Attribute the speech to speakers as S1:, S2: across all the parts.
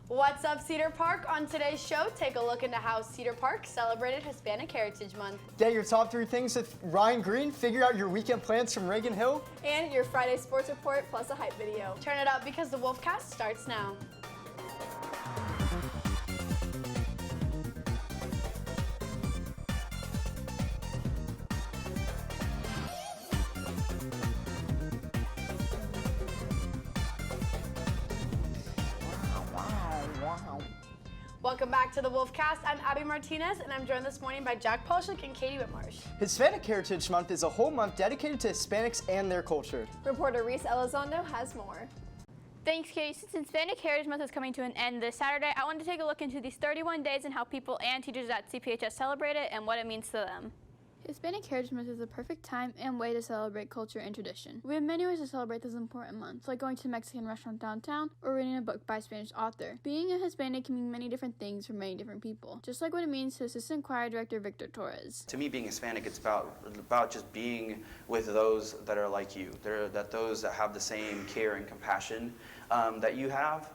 S1: What's up, Cedar Park? On today's show, take a look into how Cedar Park celebrated Hispanic Heritage Month.
S2: Get your top 3 things with Ryan Green, figure out your weekend plans from Reagan Hill,
S3: and your Friday sports report plus a hype video.
S1: Turn it up because the Wolfcast starts now. Welcome back to the Wolfcast. I'm Abby Martinez, and I'm joined this morning by Jack Polshik and Katie Whitmarsh.
S2: Hispanic Heritage Month is a whole month dedicated to Hispanics and their culture.
S3: Reporter Reese Elizondo has more.
S4: Thanks, Katie. Since Hispanic Heritage Month is coming to an end this Saturday, I wanted to take a look into these 31 days and how people and teachers at CPHS celebrate it and what it means to them. Hispanic Heritage Month is a perfect time and way to celebrate culture and tradition. We have many ways to celebrate this important month, like going to a Mexican restaurant downtown or reading a book by a Spanish author. Being a Hispanic can mean many different things for many different people, just like what it means to Assistant Choir Director Victor Torres.
S5: To me, being Hispanic, it's about just being with those that are like you, those that have the same care and compassion that you have.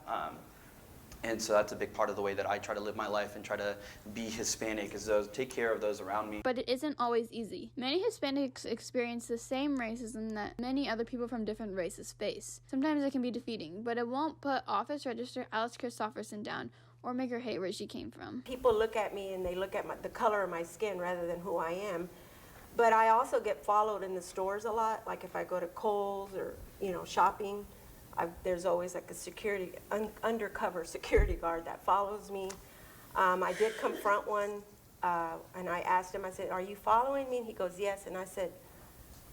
S5: And so that's a big part of the way that I try to live my life and try to be Hispanic, is take care of those around me.
S4: But it isn't always easy. Many Hispanics experience the same racism that many other people from different races face. Sometimes it can be defeating, but it won't put Office Register Alice Christopherson down or make her hate where she came from.
S6: People look at me and they look at the color of my skin rather than who I am. But I also get followed in the stores a lot, like if I go to Kohl's or, shopping. There's always like a undercover security guard that follows me. I did confront one, and I asked him, I said, "Are you following me?" And he goes, "Yes." And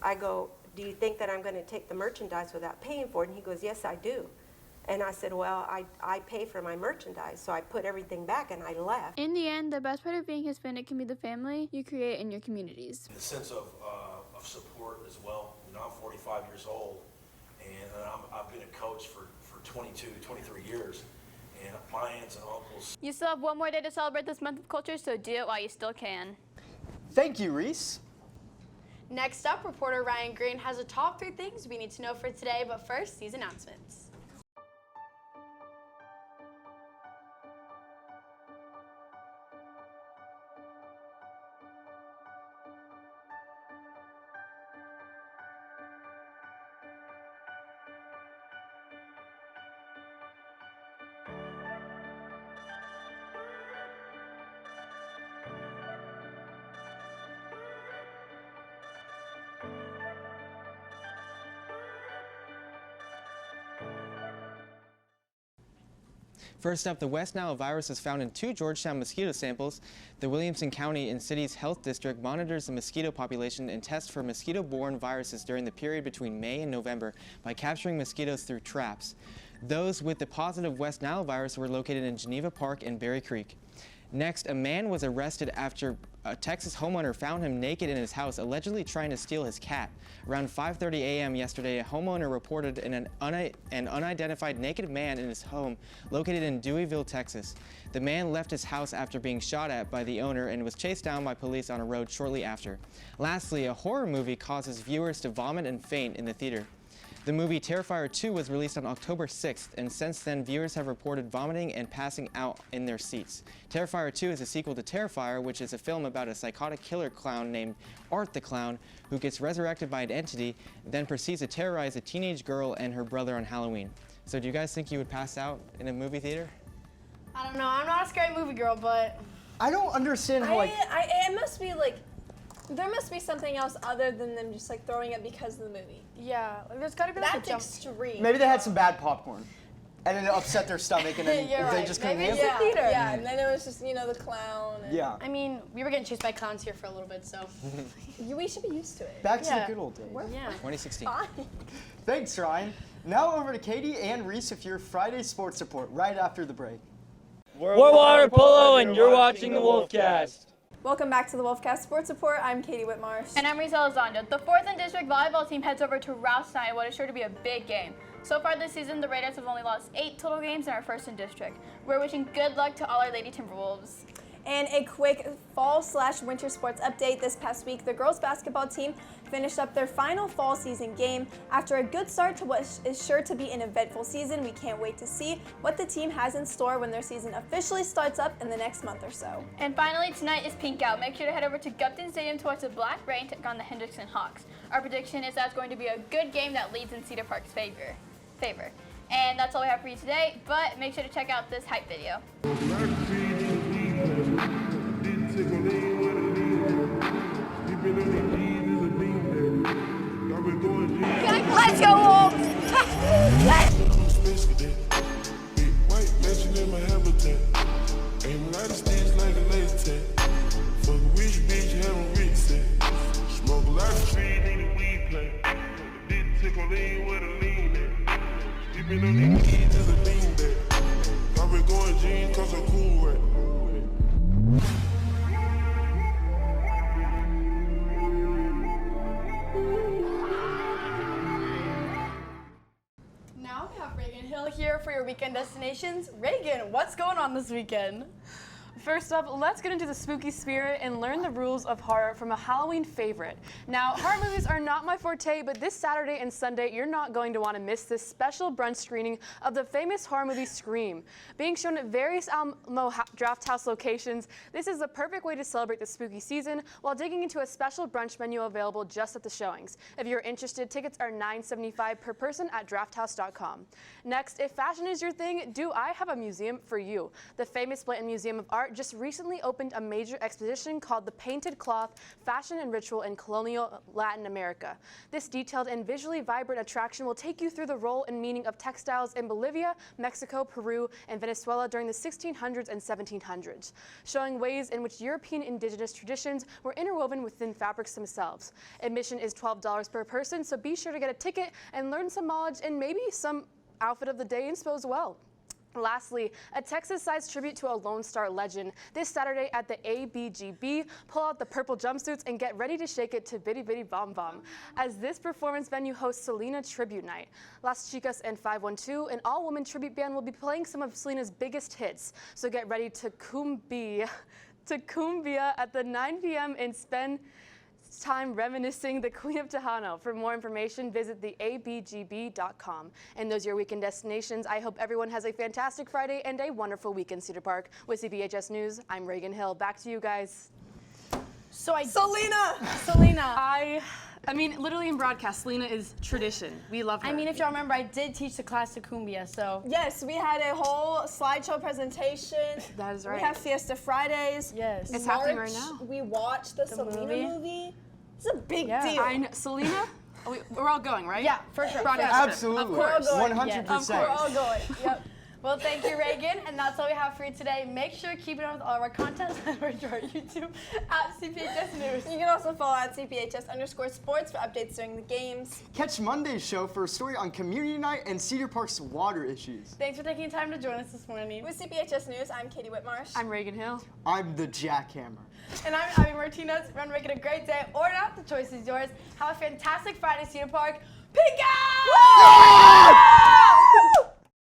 S6: I go, "Do you think that I'm going to take the merchandise without paying for it?" And he goes, "Yes, I do." And I said, "Well, I pay for my merchandise." So I put everything back and I left.
S4: In the end, the best part of being Hispanic can be the family you create in your communities.
S7: The sense of support as well. I'm 45 years old. And I've been a coach for 22, 23 years, and my aunts and uncles.
S4: You still have one more day to celebrate this month of culture, so do it while you still can.
S2: Thank you, Reese.
S1: Next up, reporter Ryan Green has the top 3 things we need to know for today, but first, these announcements.
S8: First up, the West Nile virus was found in 2 Georgetown mosquito samples. The Williamson County and City's Health District monitors the mosquito population and tests for mosquito-borne viruses during the period between May and November by capturing mosquitoes through traps. Those with the positive West Nile virus were located in Geneva Park and Berry Creek. Next, a man was arrested after a Texas homeowner found him naked in his house, allegedly trying to steal his cat. Around 5:30 a.m. yesterday, a homeowner reported an unidentified naked man in his home located in Deweyville, Texas. The man left his house after being shot at by the owner and was chased down by police on a road shortly after. Lastly, a horror movie causes viewers to vomit and faint in the theater. The movie Terrifier 2 was released on October 6th, and since then, viewers have reported vomiting and passing out in their seats. Terrifier 2 is a sequel to Terrifier, which is a film about a psychotic killer clown named Art the Clown, who gets resurrected by an entity, then proceeds to terrorize a teenage girl and her brother on Halloween. So do you guys think you would pass out in a movie theater?
S1: I don't know. I'm not a scary movie girl, but
S2: I don't understand how,
S3: It must be like, there must be something else other than them just like throwing it because of the movie.
S1: yeah, there's got to be like a
S3: That's
S1: jump.
S3: extreme.
S2: maybe they had some bad popcorn, and then it upset their stomach, and then
S1: You're
S2: they
S1: right.
S2: just couldn't
S1: Maybe
S2: handle
S1: it's
S2: it.
S1: a theater.
S3: Yeah, and then it was just, the clown. And
S2: Yeah.
S1: I mean, we were getting chased by clowns here for a little bit, so
S3: We should be used to it.
S2: Back to
S1: Yeah.
S2: the good old days.
S1: yeah.
S8: 2016.
S3: Fine.
S2: Thanks, Ryan. Now over to Katie and Reese with your Friday sports report right after the break.
S9: We're Water Polo, and you're watching the Wolfcast.
S3: Welcome back to the Wolfcast Sports Report. I'm Katie Whitmarsh.
S4: And I'm Reese Elizondo. The 4th and District volleyball team heads over to Rouse tonight, what is sure to be a big game. So far this season, the Raiders have only lost 8 total games and are 1st in District. We're wishing good luck to all our Lady Timberwolves.
S3: And a quick fall/winter sports update. This past week, the girls basketball team finished up their final fall season game. After a good start to what is sure to be an eventful season, we can't wait to see what the team has in store when their season officially starts up in the next month or so.
S4: And finally, tonight is Pink Out. Make sure to head over to Gupton Stadium to watch the Black Rain take on the Hendrickson Hawks. Our prediction is that it's going to be a good game that leads in Cedar Park's favor. And that's all we have for you today, but make sure to check out this hype video.
S3: Let's go, Wolves!
S1: Now we have Reagan Hill here for your weekend destinations. Reagan, what's going on this weekend?
S10: First up, let's get into the spooky spirit and learn the rules of horror from a Halloween favorite. Now, horror movies are not my forte, but this Saturday and Sunday, you're not going to want to miss this special brunch screening of the famous horror movie Scream. Being shown at various Alamo Draft House locations, this is the perfect way to celebrate the spooky season while digging into a special brunch menu available just at the showings. If you're interested, tickets are $9.75 per person at drafthouse.com. Next, if fashion is your thing, do I have a museum for you? The famous Blanton Museum of Art just recently opened a major exposition called The Painted Cloth, Fashion and Ritual in Colonial Latin America. This detailed and visually vibrant attraction will take you through the role and meaning of textiles in Bolivia, Mexico, Peru, and Venezuela during the 1600s and 1700s, showing ways in which European indigenous traditions were interwoven within fabrics themselves. Admission is $12 per person, so be sure to get a ticket and learn some knowledge and maybe some outfit of the day inspo as well. Lastly, a Texas-sized tribute to a Lone Star legend. This Saturday at the ABGB, pull out the purple jumpsuits and get ready to shake it to Bitty Bitty Bom Bom, as this performance venue hosts Selena Tribute Night. Las Chicas and 512, an all-woman tribute band, will be playing some of Selena's biggest hits, so get ready to cumbia at the 9 p.m. and spend time reminiscing the Queen of Tejano. For more information, visit theabgb.com. And those are your weekend destinations. I hope everyone has a fantastic Friday and a wonderful week in Cedar Park. With CBHS News, I'm Reagan Hill. Back to you guys.
S3: Selena!
S10: I mean, literally in broadcast, Selena is tradition. We love her.
S1: I mean, if y'all remember, I did teach the class to cumbia, so.
S3: Yes, we had a whole slideshow presentation.
S10: That is right.
S3: We have Fiesta Fridays.
S1: Yes.
S10: It's happening right now.
S3: We watched the Selena movie. It's a big deal.
S10: I know. Selena? We're all going, right?
S1: Yeah, for sure.
S2: Absolutely.
S10: Of course.
S2: 100%.
S3: We're all going. Yep.
S1: Well, thank you, Reagan, and that's all we have for you today. Make sure to keep it on with all of our content over to our YouTube at CPHS News.
S3: You can also follow at CPHS_sports for updates during the games.
S2: Catch Monday's show for a story on community night and Cedar Park's water issues.
S1: Thanks for taking time to join us this morning.
S3: With CPHS News, I'm Katie Whitmarsh.
S10: I'm Reagan Hill.
S2: I'm the Jackhammer.
S1: And I'm Abby Martinez. Remember, make it a great day or not. The choice is yours. Have a fantastic Friday, Cedar Park. Peek out!